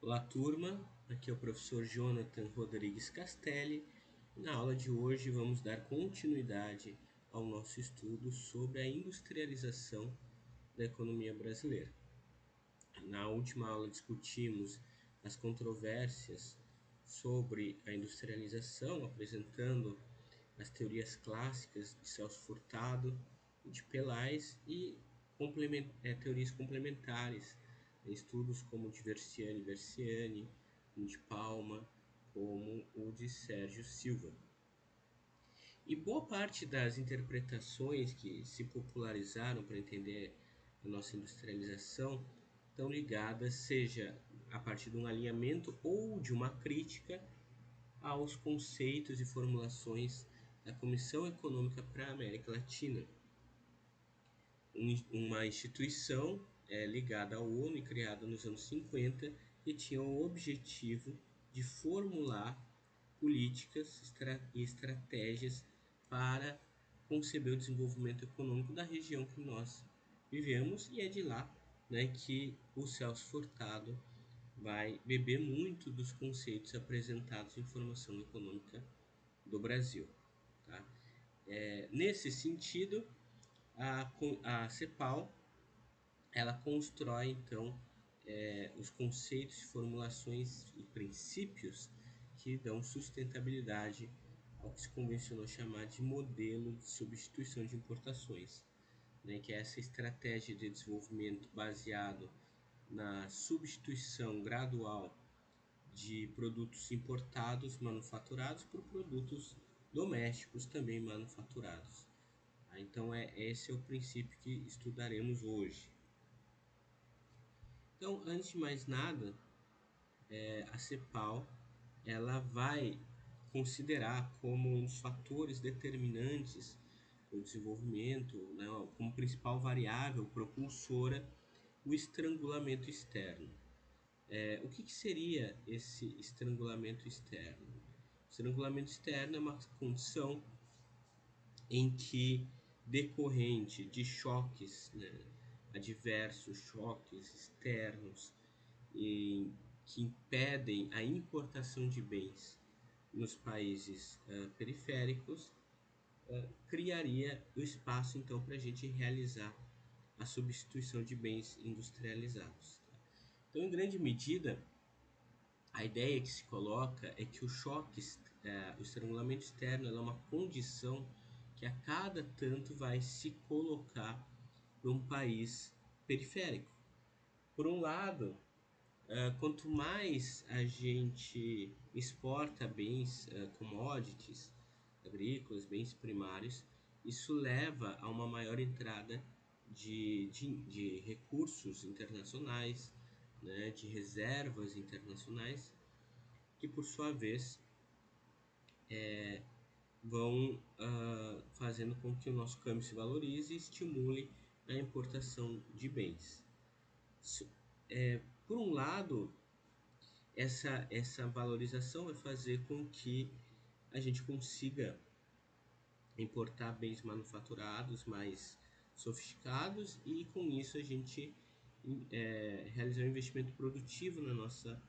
Olá, turma. Aqui é o professor Jonathan Rodrigues Castelli. Na aula de hoje vamos dar continuidade ao nosso estudo sobre a industrialização da economia brasileira. Na última aula discutimos as controvérsias sobre a industrialização, apresentando as teorias clássicas de Celso Furtado e de Pelaes e teorias complementares, estudos como o de Versiani, o de Palma, como o de Sérgio Silva. E boa parte das interpretações que se popularizaram para entender a nossa industrialização estão ligadas, seja a partir de um alinhamento ou de uma crítica aos conceitos e formulações da Comissão Econômica para a América Latina, uma instituição ligada à ONU e criada nos anos 50, que tinha o objetivo de formular políticas e estratégias para conceber o desenvolvimento econômico da região que nós vivemos, e é de lá, né, que o Celso Furtado vai beber muito dos conceitos apresentados em formação econômica do Brasil. Tá? Nesse sentido, a CEPAL ela constrói então os conceitos, formulações e princípios que dão sustentabilidade ao que se convencionou chamar de modelo de substituição de importações, né, que é essa estratégia de desenvolvimento baseado na substituição gradual de produtos importados manufaturados por produtos domésticos também manufaturados. Então esse é o princípio que estudaremos hoje. Então, antes de mais nada, a CEPAL ela vai considerar como um dos fatores determinantes do desenvolvimento, né, como principal variável propulsora, o estrangulamento externo. O que seria esse estrangulamento externo? O estrangulamento externo é uma condição em que, decorrente de choques, né, adversos, choques externos, que impedem a importação de bens nos países periféricos, criaria o espaço então para a gente realizar a substituição de bens industrializados. Então, em grande medida, a ideia que se coloca é que o choque, o estrangulamento externo, é uma condição que a cada tanto vai se colocar para um país periférico. Por um lado, quanto mais a gente exporta bens, commodities agrícolas, bens primários, isso leva a uma maior entrada de recursos internacionais, né, de reservas internacionais, que por sua vez vão fazendo com que o nosso câmbio se valorize e estimule a importação de bens. Por um lado, essa valorização vai fazer com que a gente consiga importar bens manufaturados mais sofisticados, e com isso a gente realizar um investimento produtivo na nossa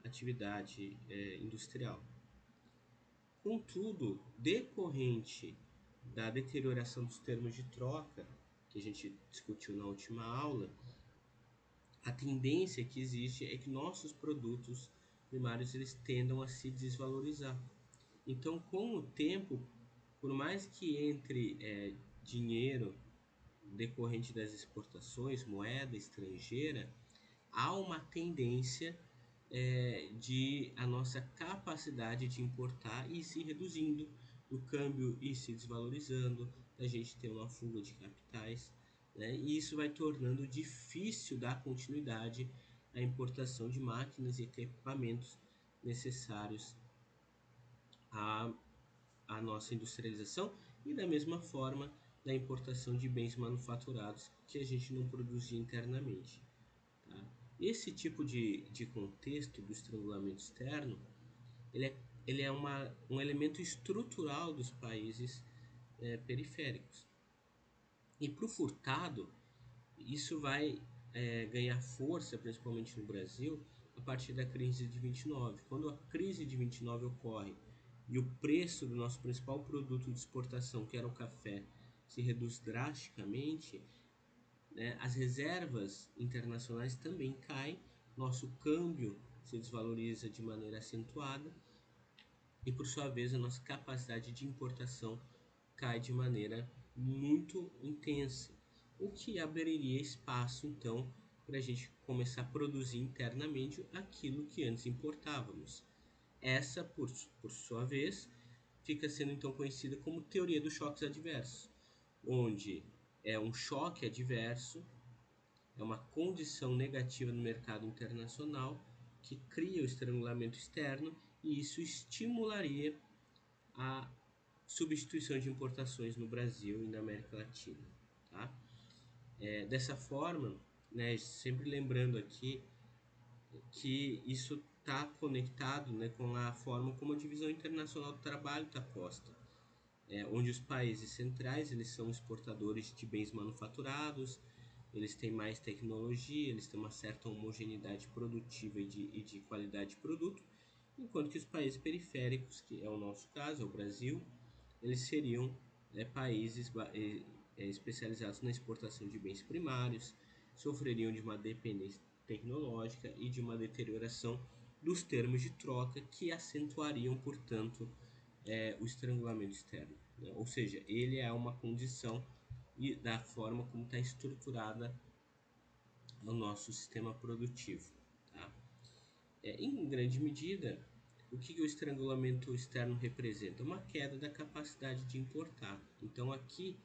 atividade industrial. Contudo, decorrente da deterioração dos termos de troca, que a gente discutiu na última aula, a tendência que existe é que nossos produtos primários eles tendam a se desvalorizar. Então, com o tempo, por mais que entre dinheiro decorrente das exportações, moeda estrangeira, há uma tendência de a nossa capacidade de importar ir se reduzindo, do câmbio ir se desvalorizando, a gente ter uma fuga de capitais, né? E isso vai tornando difícil dar continuidade à importação de máquinas e equipamentos necessários à nossa industrialização, e da mesma forma da importação de bens manufaturados que a gente não produzia internamente. Tá? Esse tipo de contexto do estrangulamento externo, ele é um elemento estrutural dos países periféricos. E para o Furtado, isso vai ganhar força, principalmente no Brasil, a partir da crise de 29. Quando a crise de 29 ocorre e o preço do nosso principal produto de exportação, que era o café, se reduz drasticamente, né, as reservas internacionais também caem, nosso câmbio se desvaloriza de maneira acentuada e, por sua vez, a nossa capacidade de importação cai de maneira muito intensa, o que abriria espaço, então, para a gente começar a produzir internamente aquilo que antes importávamos. Essa, por sua vez, fica sendo então conhecida como teoria dos choques adversos, onde é um choque adverso, é uma condição negativa no mercado internacional que cria o estrangulamento externo e isso estimularia a substituição de importações no Brasil e na América Latina. Tá? Dessa forma, né, sempre lembrando aqui que isso está conectado, né, com a forma como a divisão internacional do trabalho está posta, onde os países centrais eles são exportadores de bens manufaturados, eles têm mais tecnologia, eles têm uma certa homogeneidade produtiva e de qualidade de produto, enquanto que os países periféricos, que é o nosso caso, é o Brasil, eles seriam países especializados na exportação de bens primários, sofreriam de uma dependência tecnológica e de uma deterioração dos termos de troca que acentuariam, portanto, o estrangulamento externo. Né? Ou seja, ele é uma condição e da forma como está estruturada o nosso sistema produtivo. Tá? Em grande medida, o que o estrangulamento externo representa? Uma queda da capacidade de importar. Então, aqui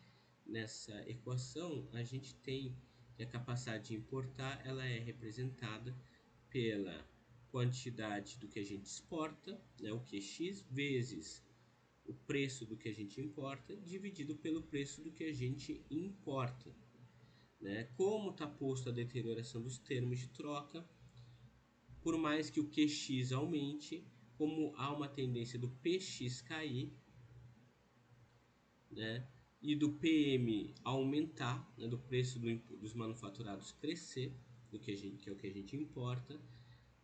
nessa equação, a gente tem que a capacidade de importar ela é representada pela quantidade do que a gente exporta, né, o QX, vezes o preço do que a gente importa, dividido pelo preço do que a gente importa. Né? Como está posto a deterioração dos termos de troca, por mais que o QX aumente, como há uma tendência do PX cair, né, e do PM aumentar, né, do preço dos manufaturados crescer, que é o que a gente importa,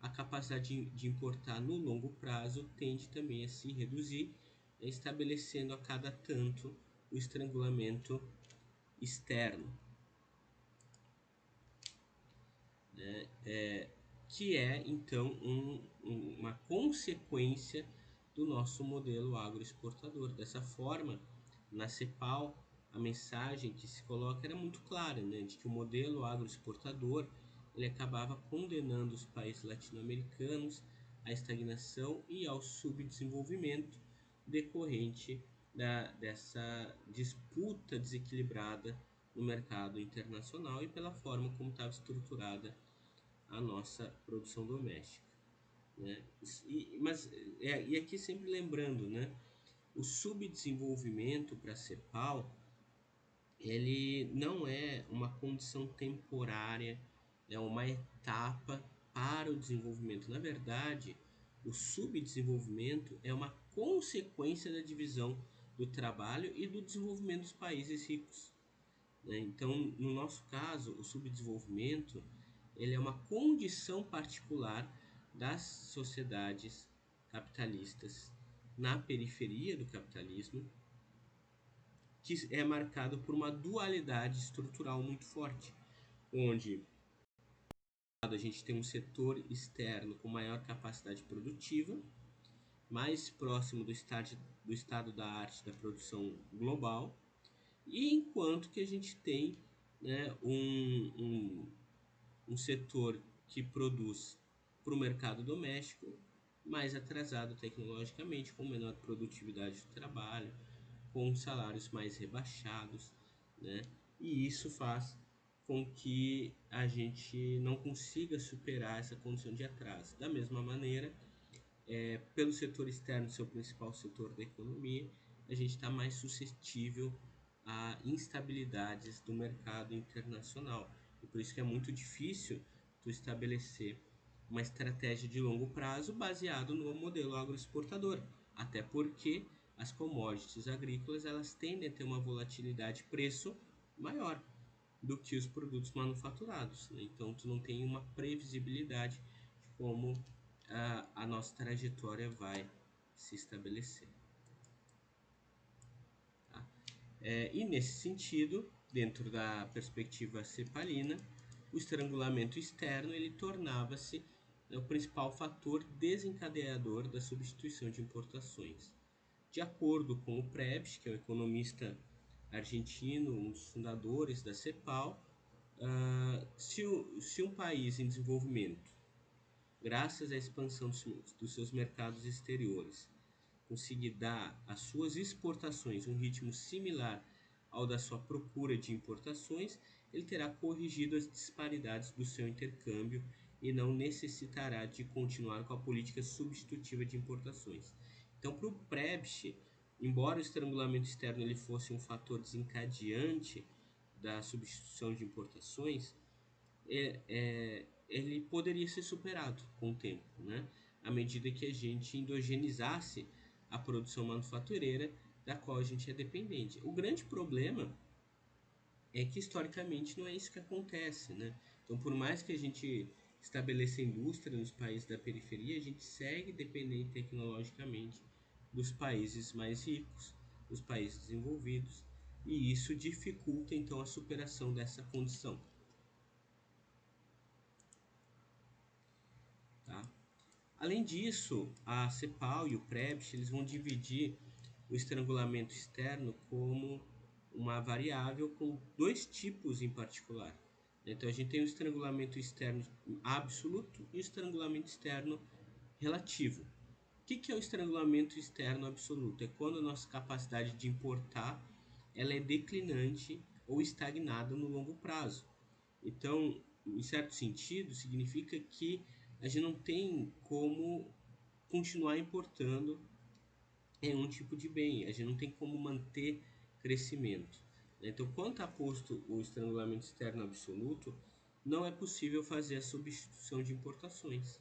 a capacidade de importar no longo prazo tende também a se reduzir, estabelecendo a cada tanto o estrangulamento externo, né, que é então uma consequência do nosso modelo agroexportador. Dessa forma, na CEPAL, a mensagem que se coloca era muito clara, né, de que o modelo agroexportador ele acabava condenando os países latino-americanos à estagnação e ao subdesenvolvimento decorrente dessa disputa desequilibrada no mercado internacional e pela forma como estava estruturada a nossa produção doméstica. Né? E aqui sempre lembrando, né, o subdesenvolvimento para a CEPAL ele não é uma condição temporária, é uma etapa para o desenvolvimento. Na verdade, o subdesenvolvimento é uma consequência da divisão do trabalho e do desenvolvimento dos países ricos. Né? Então, no nosso caso, o subdesenvolvimento ele é uma condição particular das sociedades capitalistas na periferia do capitalismo, que é marcado por uma dualidade estrutural muito forte, onde a gente tem um setor externo com maior capacidade produtiva, mais próximo do estado da arte da produção global, e enquanto que a gente tem, né, um setor que produz para o mercado doméstico mais atrasado tecnologicamente, com menor produtividade do trabalho, com salários mais rebaixados, né? E isso faz com que a gente não consiga superar essa condição de atraso. Da mesma maneira, pelo setor externo ser o principal setor da economia, a gente está mais suscetível a instabilidades do mercado internacional. E por isso que é muito difícil tu estabelecer uma estratégia de longo prazo baseado no modelo agroexportador, até porque as commodities agrícolas elas tendem a ter uma volatilidade de preço maior do que os produtos manufaturados, né? Então tu não tem uma previsibilidade de como a nossa trajetória vai se estabelecer. Tá? E nesse sentido, dentro da perspectiva cepalina, o estrangulamento externo ele tornava-se o principal fator desencadeador da substituição de importações. De acordo com o Prebisch, que é um economista argentino, um dos fundadores da CEPAL, se um país em desenvolvimento, graças à expansão dos seus mercados exteriores, conseguir dar às suas exportações um ritmo similar ao da sua procura de importações, ele terá corrigido as disparidades do seu intercâmbio e não necessitará de continuar com a política substitutiva de importações. Então, para o Prebisch, embora o estrangulamento externo ele fosse um fator desencadeante da substituição de importações, ele poderia ser superado com o tempo, né? À medida que a gente endogenizasse a produção manufatureira da qual a gente é dependente. O grande problema é que historicamente não é isso que acontece, né? Então, por mais que a gente estabeleça indústria nos países da periferia, a gente segue dependente tecnologicamente dos países mais ricos, dos países desenvolvidos, e isso dificulta então a superação dessa condição. Tá? Além disso, a CEPAL e o Prebisch eles vão dividir o estrangulamento externo como uma variável com dois tipos em particular. Então a gente tem o estrangulamento externo absoluto e o estrangulamento externo relativo. O que é o estrangulamento externo absoluto? É quando a nossa capacidade de importar ela é declinante ou estagnada no longo prazo. Então, em certo sentido, significa que a gente não tem como continuar importando um tipo de bem, a gente não tem como manter crescimento. Então, quando está posto o estrangulamento externo absoluto, não é possível fazer a substituição de importações.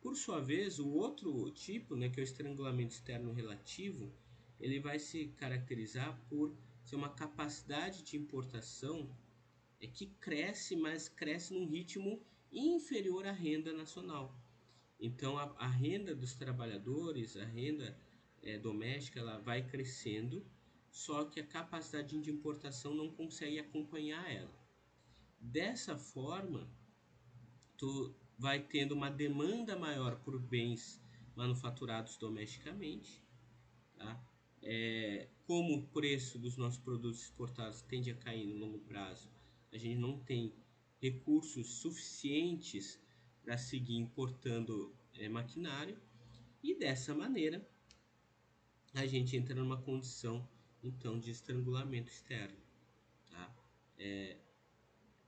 Por sua vez, o outro tipo, né, que é o estrangulamento externo relativo, ele vai se caracterizar por ser uma capacidade de importação que cresce, mas cresce num ritmo inferior à renda nacional. Então, a renda dos trabalhadores, a renda doméstica, ela vai crescendo, só que a capacidade de importação não consegue acompanhar ela. Dessa forma, tu vai tendo uma demanda maior por bens manufaturados domesticamente, tá? Como o preço dos nossos produtos exportados tende a cair no longo prazo, a gente não tem recursos suficientes para seguir importando maquinário, e dessa maneira a gente entra numa condição então de estrangulamento externo, tá?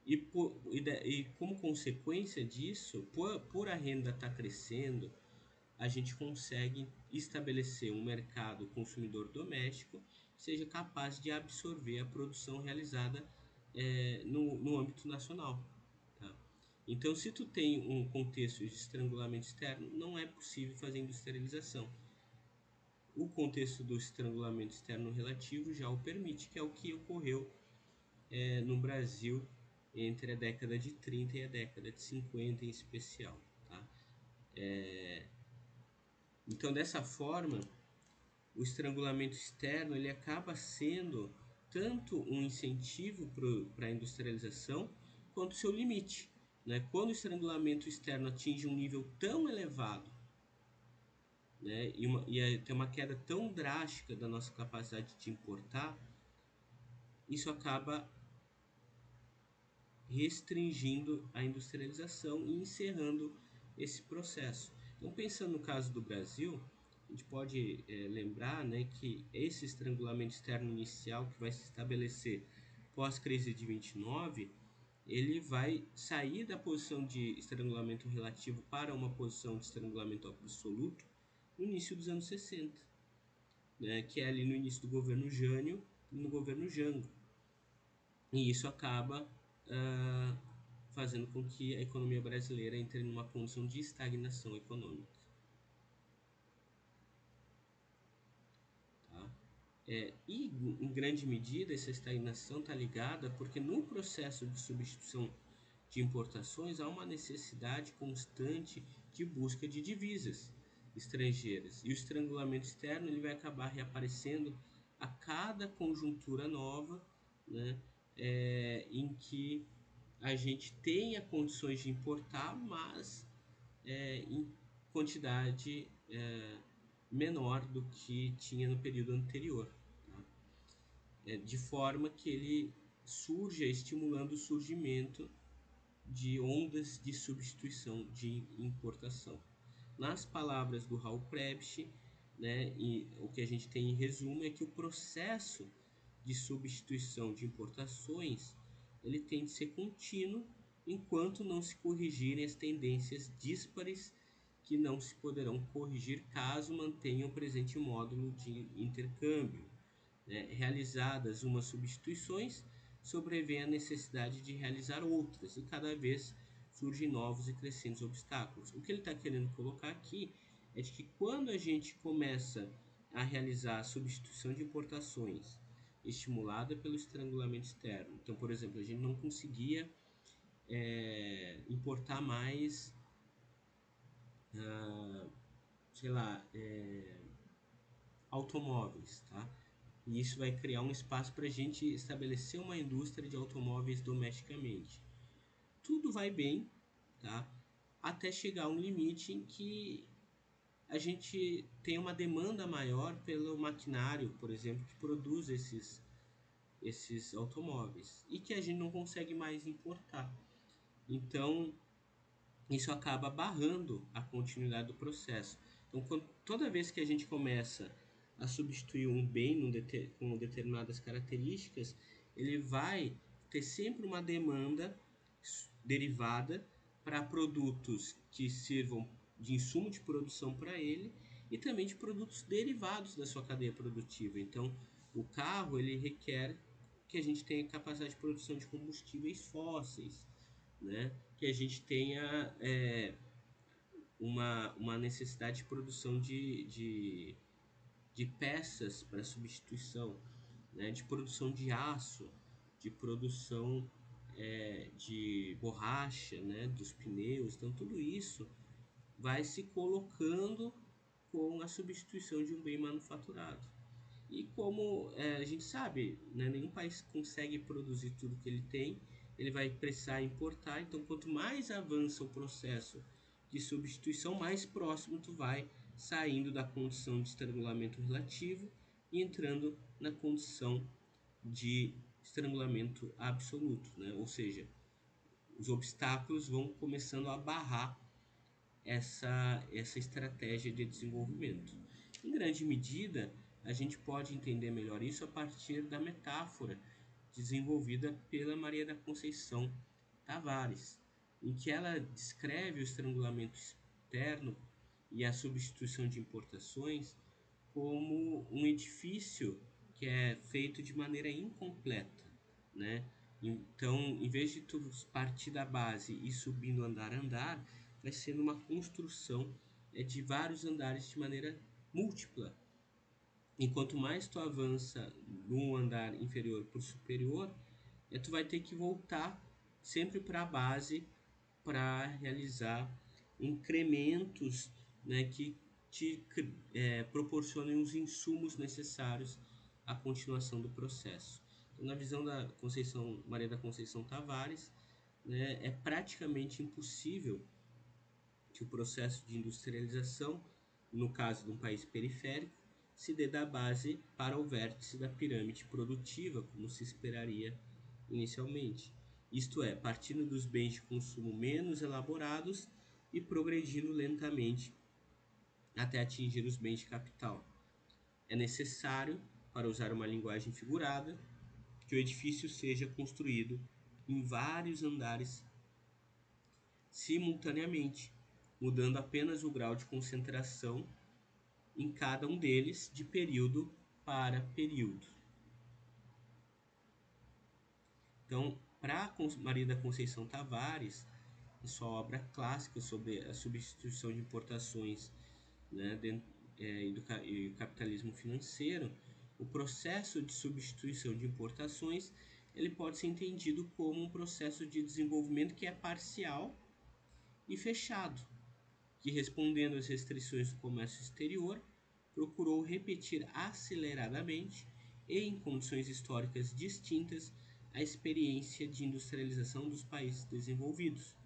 E como consequência disso, por a renda estar crescendo, a gente consegue estabelecer um mercado consumidor doméstico que seja capaz de absorver a produção realizada no âmbito nacional. Tá? Então, se tu tem um contexto de estrangulamento externo, não é possível fazer industrialização. O contexto do estrangulamento externo relativo já o permite, que é o que ocorreu no Brasil entre a década de 30 e a década de 50 em especial. Tá? Então, dessa forma, o estrangulamento externo ele acaba sendo tanto um incentivo para a industrialização quanto seu limite. Né? Quando o estrangulamento externo atinge um nível tão elevado, né, e tem uma queda tão drástica da nossa capacidade de importar, isso acaba restringindo a industrialização e encerrando esse processo. Então, pensando no caso do Brasil, a gente pode lembrar, né, que esse estrangulamento externo inicial que vai se estabelecer pós-crise de 29, ele vai sair da posição de estrangulamento relativo para uma posição de estrangulamento absoluto no início dos anos 60, né, que é ali no início do governo Jânio e no governo Jango. E isso acaba fazendo com que a economia brasileira entre numa condição de estagnação econômica. Tá? E, em grande medida, essa estagnação está ligada porque no processo de substituição de importações, há uma necessidade constante de busca de divisas estrangeiras. E o estrangulamento externo ele vai acabar reaparecendo a cada conjuntura nova, né, em que a gente tenha condições de importar, mas em quantidade menor do que tinha no período anterior, tá? De forma que ele surja estimulando o surgimento de ondas de substituição de importação. Nas palavras do Raul Prebisch, né, e o que a gente tem em resumo é que o processo de substituição de importações ele tem de ser contínuo enquanto não se corrigirem as tendências díspares que não se poderão corrigir caso mantenham o presente módulo de intercâmbio, né? Realizadas umas substituições, sobrevém a necessidade de realizar outras, e cada vez surgem novos e crescentes obstáculos. O que ele está querendo colocar aqui é de que quando a gente começa a realizar a substituição de importações estimulada pelo estrangulamento externo, então, por exemplo, a gente não conseguia importar mais, sei lá, automóveis, tá? E isso vai criar um espaço para a gente estabelecer uma indústria de automóveis domesticamente. Tudo vai bem, tá? Até chegar a um limite em que a gente tem uma demanda maior pelo maquinário, por exemplo, que produz esses automóveis e que a gente não consegue mais importar. Então, isso acaba barrando a continuidade do processo. Então, toda vez que a gente começa a substituir um bem com determinadas características, ele vai ter sempre uma demanda derivada para produtos que sirvam de insumo de produção para ele e também de produtos derivados da sua cadeia produtiva. Então, o carro ele requer que a gente tenha capacidade de produção de combustíveis fósseis, né? Que a gente tenha uma necessidade de produção de peças para substituição, né? De produção de aço, de produção de borracha, né? Dos pneus. Então, tudo isso vai se colocando com a substituição de um bem manufaturado. E como a gente sabe, né, nenhum país consegue produzir tudo que ele tem, ele vai precisar importar. Então, quanto mais avança o processo de substituição, mais próximo tu vai saindo da condição de estrangulamento relativo e entrando na condição de estrangulamento absoluto, né? Ou seja, os obstáculos vão começando a barrar essa estratégia de desenvolvimento. Em grande medida, a gente pode entender melhor isso a partir da metáfora desenvolvida pela Maria da Conceição Tavares, em que ela descreve o estrangulamento externo e a substituição de importações como um edifício que é feito de maneira incompleta, né? Então, em vez de tu partir da base e subindo andar a andar, vai sendo uma construção de vários andares de maneira múltipla. Enquanto mais tu avança num andar inferior para o superior, tu vai ter que voltar sempre para a base para realizar incrementos, né, que te proporcionem os insumos necessários à continuação do processo. Então, na visão da Maria da Conceição Tavares, né, é praticamente impossível que o processo de industrialização, no caso de um país periférico, se dê da base para o vértice da pirâmide produtiva, como se esperaria inicialmente. Isto é, partindo dos bens de consumo menos elaborados e progredindo lentamente até atingir os bens de capital. É necessário, para usar uma linguagem figurada, que o edifício seja construído em vários andares simultaneamente, mudando apenas o grau de concentração em cada um deles de período para período. Então, para Maria da Conceição Tavares, em sua obra clássica sobre a substituição de importações, né, e o capitalismo financeiro, o processo de substituição de importações ele pode ser entendido como um processo de desenvolvimento que é parcial e fechado, que, respondendo às restrições do comércio exterior, procurou repetir aceleradamente e em condições históricas distintas a experiência de industrialização dos países desenvolvidos.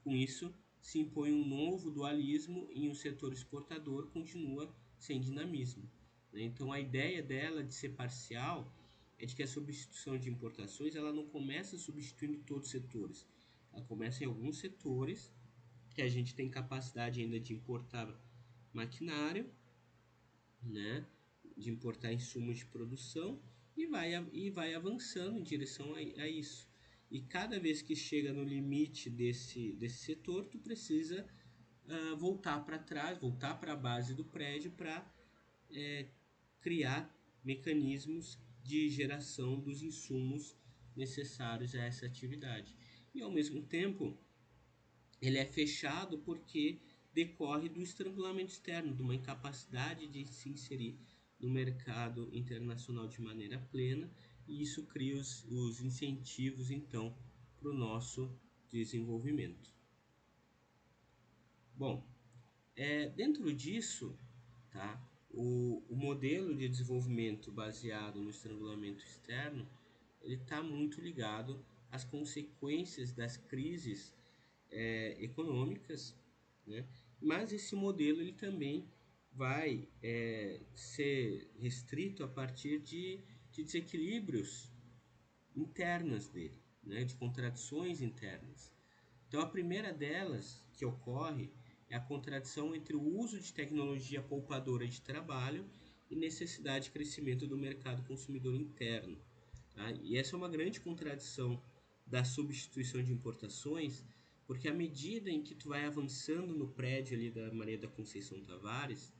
Com isso, se impõe um novo dualismo e o setor exportador continua sem dinamismo. Então, a ideia dela de ser parcial é de que a substituição de importações ela não começa substituindo todos os setores. Ela começa em alguns setores que a gente tem capacidade ainda de importar maquinário, né, de importar insumos de produção e vai avançando em direção a isso. E cada vez que chega no limite desse setor, tu precisa voltar para trás, voltar para a base do prédio para criar mecanismos de geração dos insumos necessários a essa atividade. E ao mesmo tempo, ele é fechado porque decorre do estrangulamento externo, de uma incapacidade de se inserir no mercado internacional de maneira plena, e isso cria os incentivos, então, para o nosso desenvolvimento. Bom, dentro disso, tá, o modelo de desenvolvimento baseado no estrangulamento externo, ele está muito ligado às consequências das crises econômicas, né? Mas esse modelo ele também vai ser restrito a partir de desequilíbrios internas dele, né? De contradições internas. Então, a primeira delas que ocorre é a contradição entre o uso de tecnologia poupadora de trabalho e necessidade de crescimento do mercado consumidor interno. Tá? E essa é uma grande contradição da substituição de importações, porque à medida em que tu vai avançando no prédio ali da Maria da Conceição Tavares,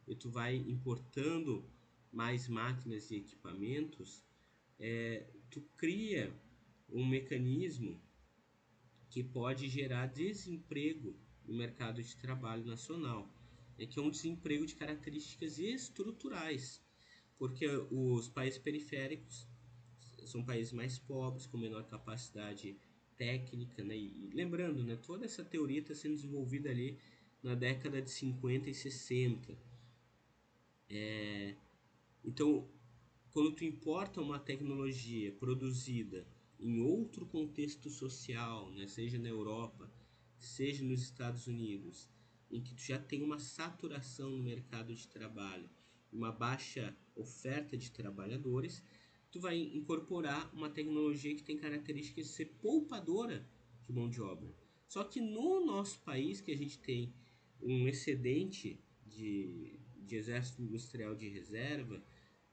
e tu vai importando mais máquinas e equipamentos, tu cria um mecanismo que pode gerar desemprego no mercado de trabalho nacional, que é um desemprego de características estruturais, porque os países periféricos são países mais pobres, com menor capacidade técnica, né? E lembrando, né, toda essa teoria está sendo desenvolvida ali na década de 50 e 60. Então, quando tu importa uma tecnologia produzida em outro contexto social, né, seja na Europa, seja nos Estados Unidos, em que tu já tem uma saturação no mercado de trabalho, uma baixa oferta de trabalhadores, tu vai incorporar uma tecnologia que tem características de ser poupadora de mão de obra. Só que no nosso país, que a gente tem um excedente de exército industrial de reserva,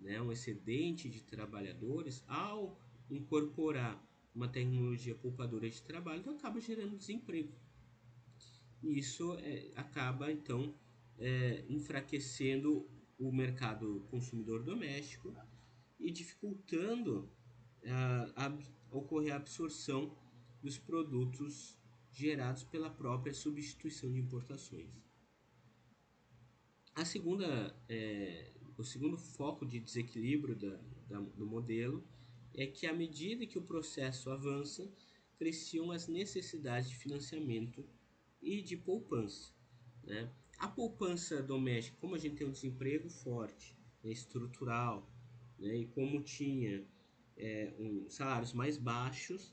né, um excedente de trabalhadores, ao incorporar uma tecnologia poupadora de trabalho, então acaba gerando desemprego. E isso acaba, então, enfraquecendo o mercado consumidor doméstico e dificultando ocorrer a absorção dos produtos gerados pela própria substituição de importações. A segunda, o segundo foco de desequilíbrio do modelo é que, à medida que o processo avança, cresciam as necessidades de financiamento e de poupança. Né? A poupança doméstica, como a gente tem um desemprego forte, estrutural, né? E como tinha salários mais baixos,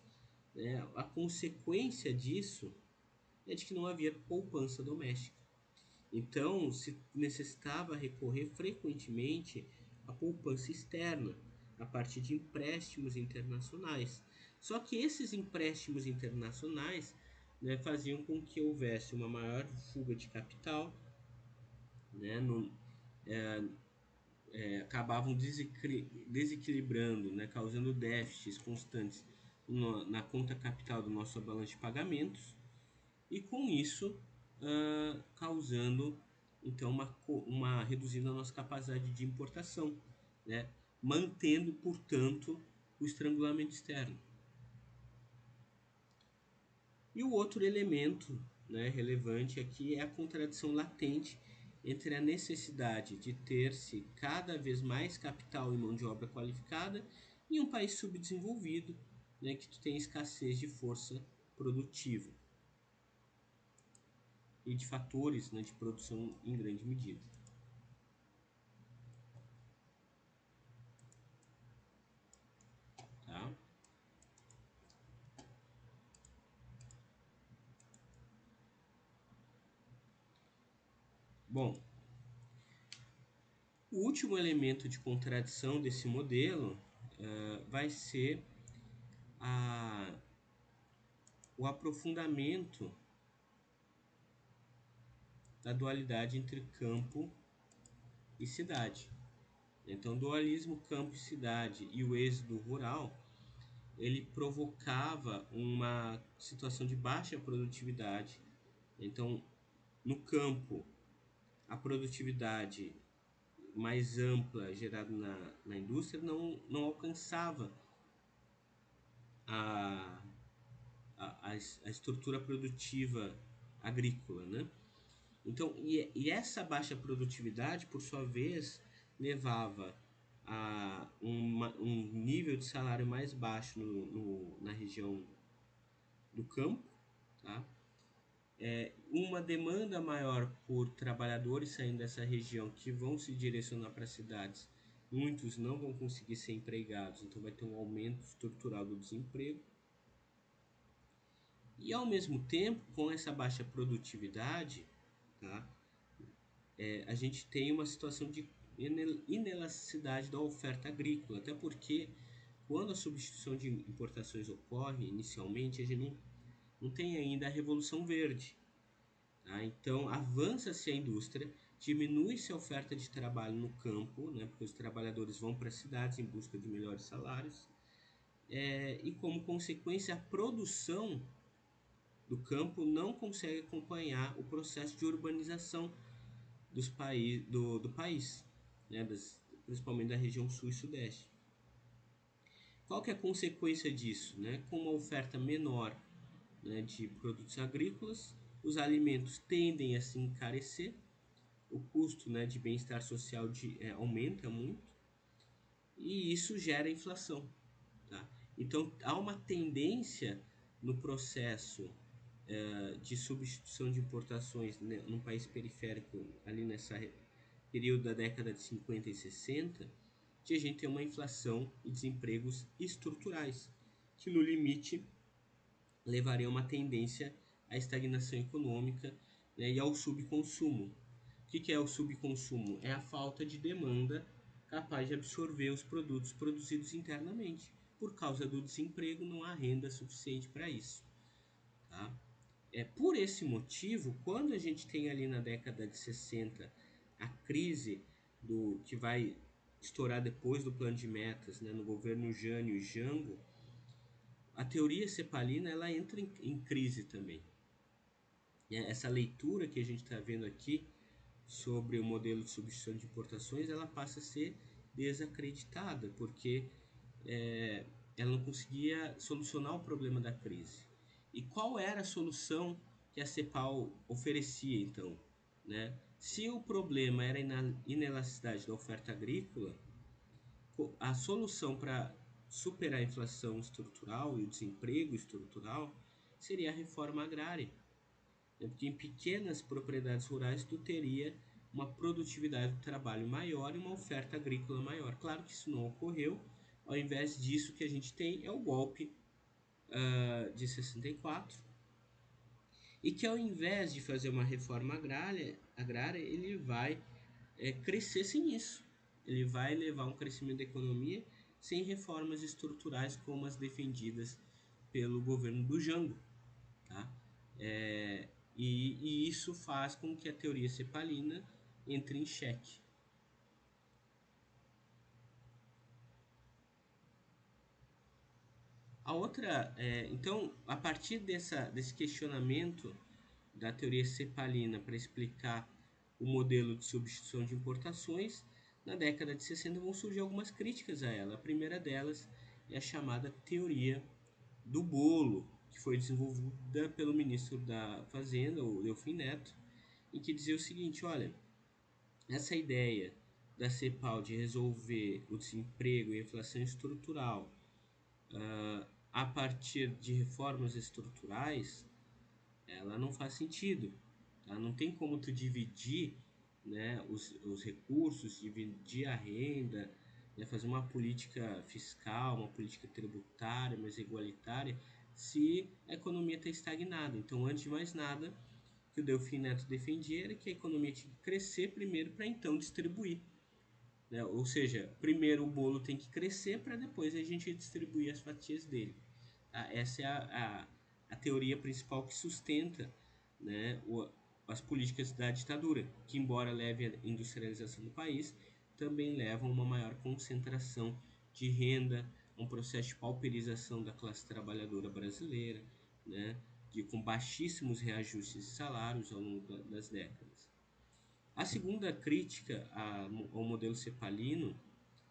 né? A consequência disso é de que não havia poupança doméstica. Então, se necessitava recorrer frequentemente à poupança externa, a partir de empréstimos internacionais. Só que esses empréstimos internacionais, né, faziam com que houvesse uma maior fuga de capital, né, acabavam desequilibrando, né, causando déficits constantes na conta capital do nosso balanço de pagamentos, e com isso causando então uma reduzindo a nossa capacidade de importação, né? Mantendo, portanto, o estrangulamento externo. E o outro elemento, né, relevante aqui é a contradição latente entre a necessidade de ter-se cada vez mais capital e mão de obra qualificada em um país subdesenvolvido, né, que tu tem escassez de força produtiva e de fatores, né, de produção em grande medida. Tá? Bom, o último elemento de contradição desse modelo vai ser a, o aprofundamento da dualidade entre campo e cidade. Então, o dualismo campo e cidade e o êxodo rural, ele provocava uma situação de baixa produtividade. Então, no campo, a produtividade mais ampla gerada na indústria não alcançava a, a estrutura produtiva agrícola, né? Então, essa baixa produtividade, por sua vez, levava a um nível de salário mais baixo na região do campo, tá? Uma demanda maior por trabalhadores saindo dessa região que vão se direcionar para as cidades. Muitos não vão conseguir ser empregados, então vai ter um aumento estrutural do desemprego. E ao mesmo tempo, com essa baixa produtividade, tá? A gente tem uma situação de inelasticidade da oferta agrícola, até porque quando a substituição de importações ocorre inicialmente, a gente não tem ainda a Revolução Verde. Tá? Então avança-se a indústria, diminui-se a oferta de trabalho no campo, né? Porque os trabalhadores vão para as cidades em busca de melhores salários, e como consequência a produção do campo não consegue acompanhar o processo de urbanização do país, né, principalmente da região sul e sudeste. Qual que é a consequência disso? Né? Com uma oferta menor, né, de produtos agrícolas, os alimentos tendem a se encarecer, o custo, né, de bem-estar social aumenta muito e isso gera inflação. Tá? Então há uma tendência no processo de substituição de importações, né, num país periférico, ali nessa período da década de 50 e 60, de a gente ter uma inflação e desempregos estruturais, que no limite levaria a uma tendência à estagnação econômica, né, e ao subconsumo. O que é o subconsumo? É a falta de demanda capaz de absorver os produtos produzidos internamente. Por causa do desemprego, não há renda suficiente para isso. Tá? Por esse motivo, quando a gente tem ali na década de 60 a crise que vai estourar depois do plano de metas, né, no governo Jânio e Jango, a teoria cepalina ela entra em crise também. Essa leitura que a gente está vendo aqui sobre o modelo de substituição de importações, ela passa a ser desacreditada, porque ela não conseguia solucionar o problema da crise. E qual era a solução que a CEPAL oferecia, então? Né? Se o problema era a inelasticidade da oferta agrícola, a solução para superar a inflação estrutural e o desemprego estrutural seria a reforma agrária. Porque em pequenas propriedades rurais tu teria uma produtividade do trabalho maior e uma oferta agrícola maior. Claro que isso não ocorreu. Ao invés disso, o que a gente tem é o golpe de 64, e que ao invés de fazer uma reforma agrária ele vai crescer sem isso. Ele vai levar um crescimento da economia sem reformas estruturais como as defendidas pelo governo do Jango. Tá? E isso faz com que a teoria cepalina entre em xeque. A outra, então, a partir desse questionamento da teoria cepalina para explicar o modelo de substituição de importações, na década de 60 vão surgir algumas críticas a ela. A primeira delas é a chamada teoria do bolo, que foi desenvolvida pelo ministro da Fazenda, o Delfim Neto, em que dizia o seguinte: olha, essa ideia da CEPAL de resolver o desemprego e a inflação estrutural a partir de reformas estruturais, ela não faz sentido. Tá? Não tem como tu dividir, né, os recursos, dividir a renda, né, fazer uma política fiscal, uma política tributária, mais igualitária, se a economia está estagnada. Então, antes de mais nada, o que o Delfim Neto defendia era que a economia tinha que crescer primeiro para então distribuir. Né? Ou seja, primeiro o bolo tem que crescer para depois a gente distribuir as fatias dele. Tá? Essa é a teoria principal que sustenta, né, as políticas da ditadura, que embora leve à industrialização do país, também levam a uma maior concentração de renda, um processo de pauperização da classe trabalhadora brasileira, né, com baixíssimos reajustes de salários ao longo das décadas. A segunda crítica ao modelo cepalino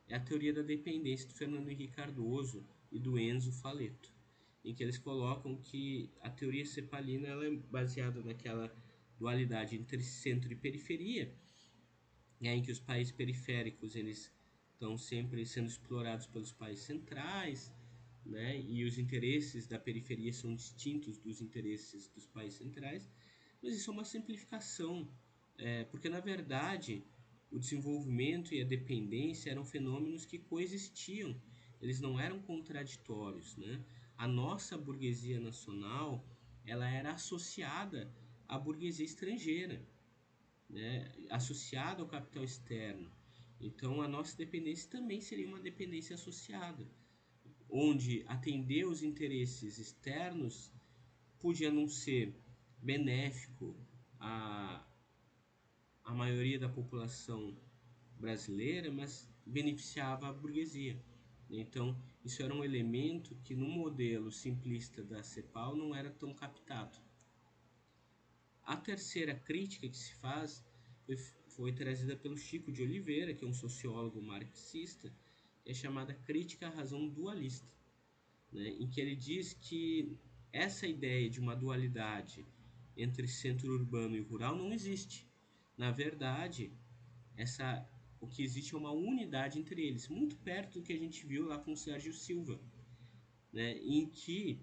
é a teoria da dependência do Fernando Henrique Cardoso e do Enzo Faleto, em que eles colocam que a teoria cepalina ela é baseada naquela dualidade entre centro e periferia, em que os países periféricos eles estão sempre sendo explorados pelos países centrais, né? E os interesses da periferia são distintos dos interesses dos países centrais, mas isso é uma simplificação, porque na verdade o desenvolvimento e a dependência eram fenômenos que coexistiam, eles não eram contraditórios, né? A nossa burguesia nacional ela era associada à burguesia estrangeira, né, associada ao capital externo. Então, a nossa dependência também seria uma dependência associada, onde atender os interesses externos podia não ser benéfico à maioria da população brasileira, mas beneficiava a burguesia. Então, isso era um elemento que no modelo simplista da CEPAL não era tão captado. A terceira crítica que se faz foi trazida pelo Chico de Oliveira, que é um sociólogo marxista, que é chamada crítica à razão dualista, né, em que ele diz que essa ideia de uma dualidade entre centro urbano e rural não existe. Na verdade, o que existe é uma unidade entre eles, muito perto do que a gente viu lá com o Sérgio Silva, né, em que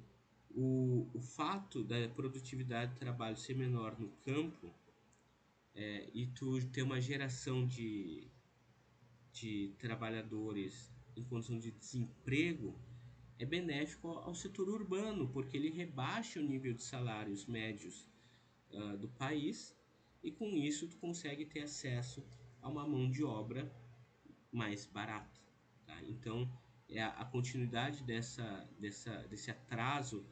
o fato da produtividade de trabalho ser menor no campo e tu ter uma geração de trabalhadores em condição de desemprego é benéfico ao setor urbano, porque ele rebaixa o nível de salários médios do país e com isso tu consegue ter acesso a uma mão de obra mais barata. Tá? Então, a continuidade desse atraso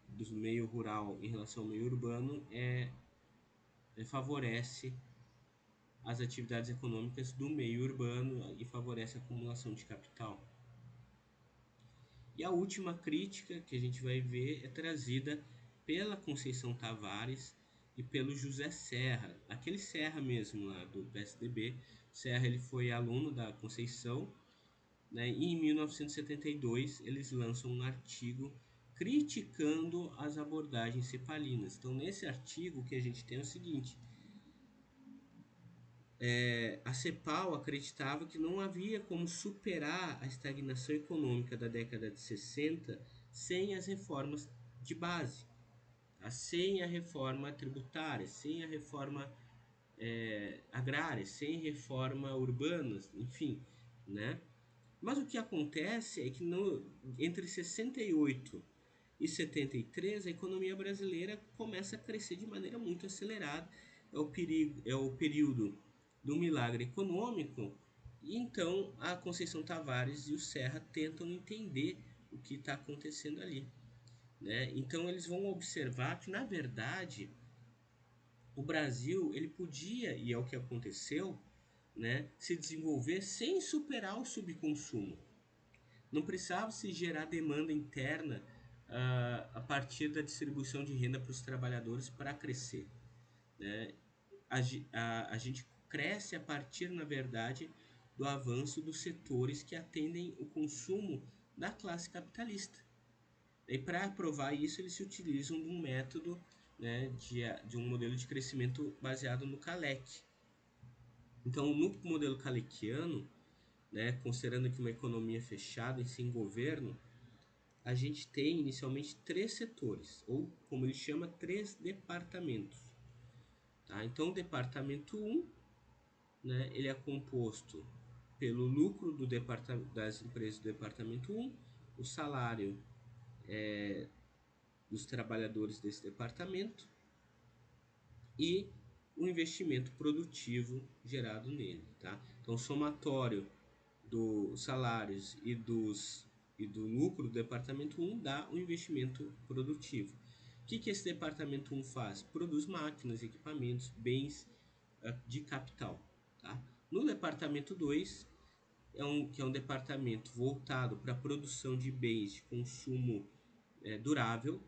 do meio rural em relação ao meio urbano favorece as atividades econômicas do meio urbano e favorece a acumulação de capital. E a última crítica que a gente vai ver é trazida pela Conceição Tavares e pelo José Serra, aquele Serra mesmo lá do PSDB. Serra ele foi aluno da Conceição, né, e em 1972 eles lançam um artigo criticando as abordagens cepalinas. Então nesse artigo o que a gente tem é o seguinte: a CEPAL acreditava que não havia como superar a estagnação econômica da década de 60 sem as reformas de base, tá? Sem a reforma tributária, sem a reforma agrária, sem reforma urbana, enfim, né? Mas o que acontece é que entre 68 e 73 a economia brasileira começa a crescer de maneira muito acelerada. É o período do milagre econômico. E então a Conceição Tavares e o Serra tentam entender o que está acontecendo ali, né? Então eles vão observar que na verdade o Brasil ele podia, e é o que aconteceu, né, se desenvolver sem superar o subconsumo. Não precisava se gerar demanda interna a partir da distribuição de renda para os trabalhadores para crescer, né? A gente cresce a partir, na verdade, do avanço dos setores que atendem o consumo da classe capitalista. E para provar isso, eles se utilizam de um método, né, de um modelo de crescimento baseado no Kalec. Então, no modelo Kalekiano, né, considerando que uma economia fechada e sem governo, a gente tem inicialmente 3 setores, ou como ele chama, 3 departamentos. Tá? Então, o departamento 1, né, ele é composto pelo lucro das empresas do departamento 1, o salário dos trabalhadores desse departamento e o investimento produtivo gerado nele. Tá? Então, o somatório dos salários e do lucro do departamento 1 dá o investimento produtivo. O que esse departamento 1 faz? Produz máquinas, equipamentos, bens de capital. Tá? No departamento 2, que é um departamento voltado para a produção de bens de consumo durável,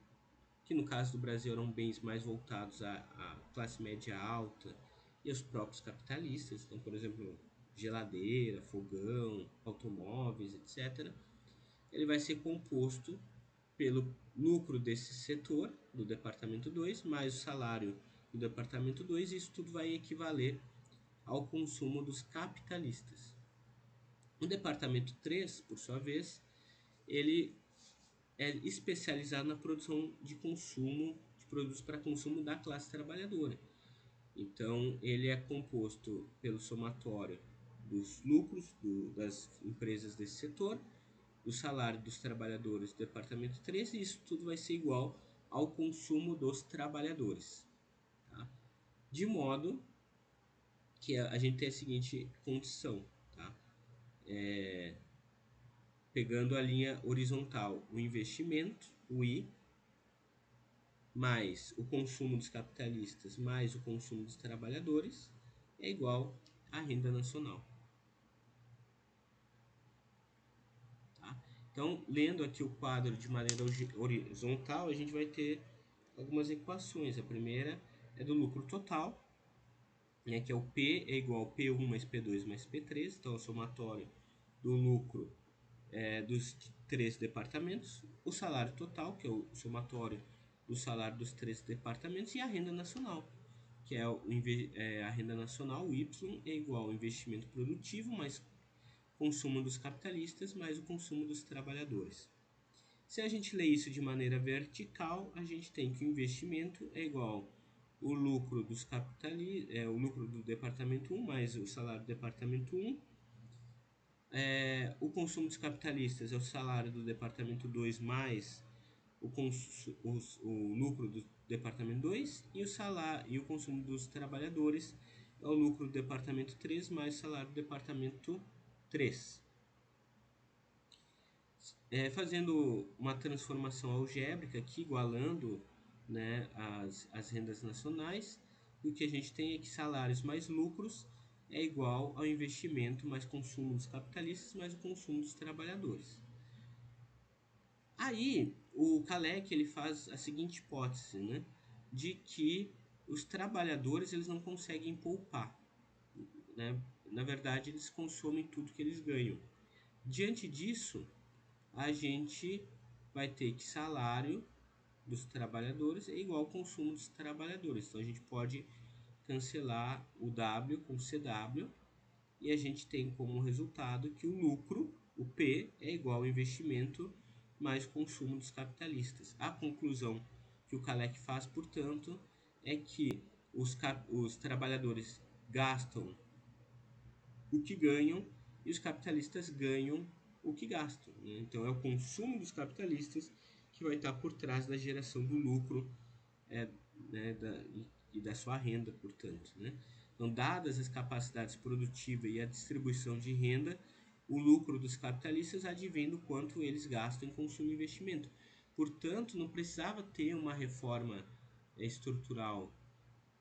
que no caso do Brasil eram bens mais voltados à classe média alta e aos próprios capitalistas. Então, por exemplo, geladeira, fogão, automóveis, etc. Ele vai ser composto pelo lucro desse setor, do departamento 2, mais o salário do departamento 2, e isso tudo vai equivaler ao consumo dos capitalistas. O departamento 3, por sua vez, ele é especializado na produção de consumo, de produtos para consumo da classe trabalhadora. Então, ele é composto pelo somatório dos lucros das empresas desse setor, do salário dos trabalhadores do departamento 3, e isso tudo vai ser igual ao consumo dos trabalhadores. Tá? De modo que a gente tem a seguinte condição, tá? Pegando a linha horizontal, o investimento, o I, mais o consumo dos capitalistas, mais o consumo dos trabalhadores, é igual à renda nacional. Tá? Então, lendo aqui o quadro de maneira horizontal, a gente vai ter algumas equações. A primeira é do lucro total, né, que é o P é igual a P1 mais P2 mais P3, então é o somatório do lucro dos 3 departamentos, o salário total, que é o somatório do salário dos 3 departamentos, e a renda nacional, que é a renda nacional, o Y, é igual ao investimento produtivo mais consumo dos capitalistas mais o consumo dos trabalhadores. Se a gente lê isso de maneira vertical, a gente tem que o investimento é igual o lucro dos o lucro do departamento 1 mais o salário do departamento 1. O consumo dos capitalistas é o salário do departamento 2 mais o lucro do departamento 2, e o consumo dos trabalhadores é o lucro do departamento 3 mais o salário do departamento 3. Fazendo uma transformação algébrica aqui, igualando, né, as rendas nacionais, o que a gente tem é que salários mais lucros é igual ao investimento mais consumo dos capitalistas mais o consumo dos trabalhadores. Aí o Kalec ele faz a seguinte hipótese, né, de que os trabalhadores eles não conseguem poupar, né? Na verdade eles consomem tudo que eles ganham. Diante disso, a gente vai ter que salário dos trabalhadores é igual ao consumo dos trabalhadores. Então a gente pode cancelar o W com CW e a gente tem como resultado que o lucro, o P, é igual ao investimento mais consumo dos capitalistas. A conclusão que o Kalec faz, portanto, é que os trabalhadores gastam o que ganham e os capitalistas ganham o que gastam. Né? Então é o consumo dos capitalistas que vai estar por trás da geração do lucro né, e da sua renda, portanto. Né? Então, dadas as capacidades produtivas e a distribuição de renda, o lucro dos capitalistas advém do quanto eles gastam em consumo e investimento. Portanto, não precisava ter uma reforma estrutural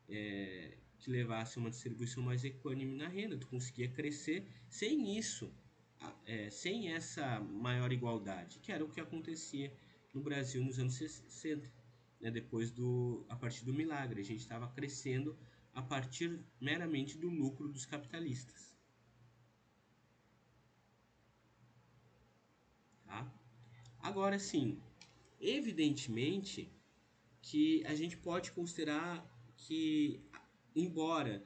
que levasse a uma distribuição mais equânime na renda. Tu conseguia crescer sem isso, sem essa maior igualdade, que era o que acontecia no Brasil nos anos 60, né, a partir do milagre. A gente estava crescendo a partir meramente do lucro dos capitalistas. Tá? Agora sim, evidentemente que a gente pode considerar que, embora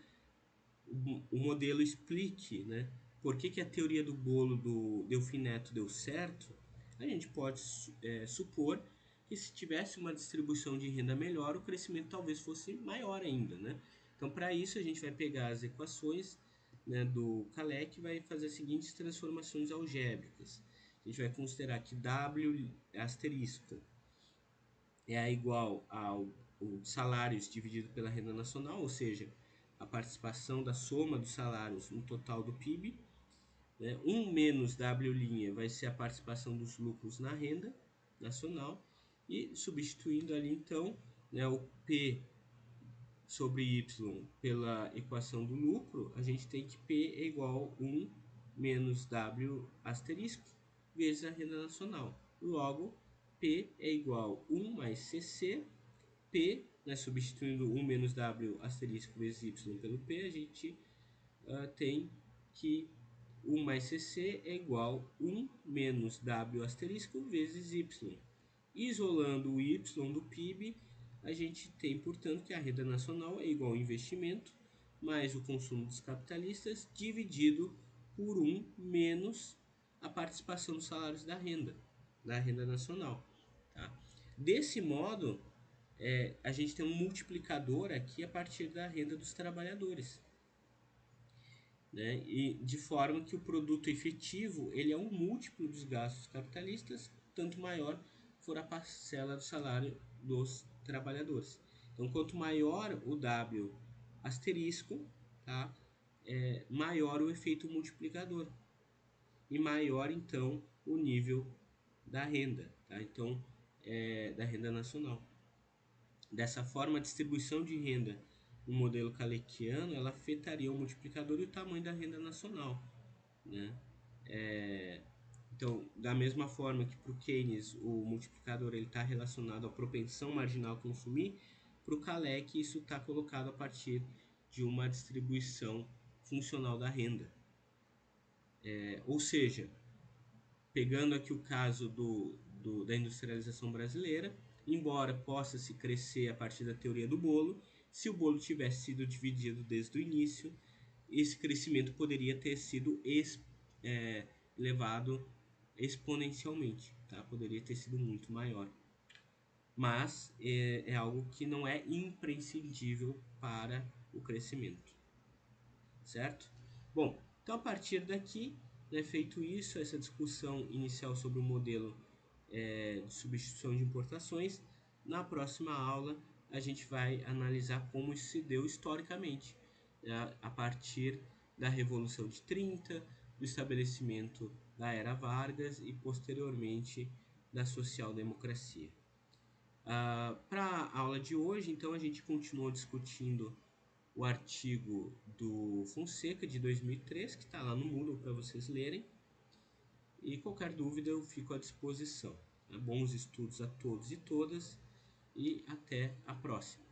o modelo explique, né, por que a teoria do bolo do Delfim Neto deu certo, a gente pode supor que se tivesse uma distribuição de renda melhor, o crescimento talvez fosse maior ainda, né? Então, para isso, a gente vai pegar as equações, né, do Kalecki e vai fazer as seguintes transformações algébricas. A gente vai considerar que W asterisco é igual ao salários dividido pela renda nacional, ou seja, a participação da soma dos salários no total do PIB. Né? 1 menos W' vai ser a participação dos lucros na renda nacional. E substituindo ali então, né, o P sobre Y pela equação do lucro, a gente tem que P é igual a 1 menos W asterisco vezes a renda nacional. Logo, P é igual a 1 mais CC. P, né, substituindo 1 menos W asterisco vezes Y pelo P, a gente tem que 1 mais CC é igual a 1 menos W asterisco vezes Y. Isolando o Y do PIB, a gente tem, portanto, que a renda nacional é igual ao investimento mais o consumo dos capitalistas dividido por 1 menos a participação dos salários da renda nacional. Tá? Desse modo, a gente tem um multiplicador aqui a partir da renda dos trabalhadores. Né? E de forma que o produto efetivo ele é um múltiplo dos gastos capitalistas, tanto maior for a parcela do salário dos trabalhadores. Então, quanto maior o W asterisco, tá? Maior o efeito multiplicador e maior então o nível da renda, tá? Então, da renda nacional. Dessa forma, a distribuição de renda no modelo Kaleckiano ela afetaria o multiplicador e o tamanho da renda nacional, né? Então, da mesma forma que para o Keynes o multiplicador está relacionado à propensão marginal a consumir, para o Kalecki isso está colocado a partir de uma distribuição funcional da renda. Ou seja, pegando aqui o caso da industrialização brasileira, embora possa se crescer a partir da teoria do bolo, se o bolo tivesse sido dividido desde o início, esse crescimento poderia ter sido elevado exponencialmente, tá? Poderia ter sido muito maior. Mas é algo que não é imprescindível para o crescimento, certo? Bom, então a partir daqui, né, feito isso, essa discussão inicial sobre o modelo de substituição de importações, na próxima aula a gente vai analisar como isso se deu historicamente, né, a partir da Revolução de 30, do estabelecimento da Era Vargas e posteriormente da social-democracia. Para a aula de hoje, então, a gente continuou discutindo o artigo do Fonseca de 2003, que está lá no Moodle para vocês lerem. E qualquer dúvida eu fico à disposição. Bons estudos a todos e todas e até a próxima.